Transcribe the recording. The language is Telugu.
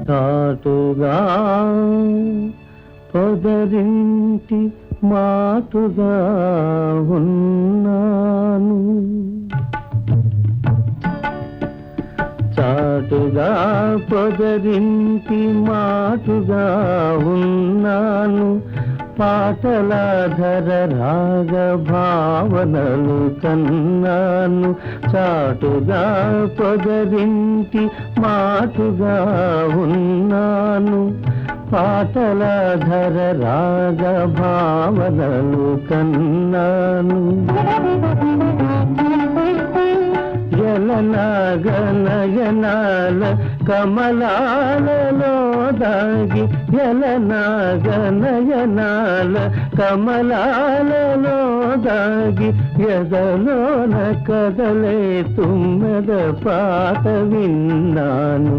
చాటుగా పొదరింటి మాటుగా ఉన్నాను, చాటుగా పొదరింటి మాటుగా ఉన్నాను, పాటల ధర రాగ భావనలు కన్నాను, చాటుగా పొదరింటి మాటుగా ఉన్నాను, పాటల ధర రాగ భావనలు కన్నాను. ఎలనాగనయనాల కమలాలలో దాగి, ఎలనాగనయనాల కమలాలలో దాగి, ఎదలోన కదలే తుమ్మెద పాట విన్నాను,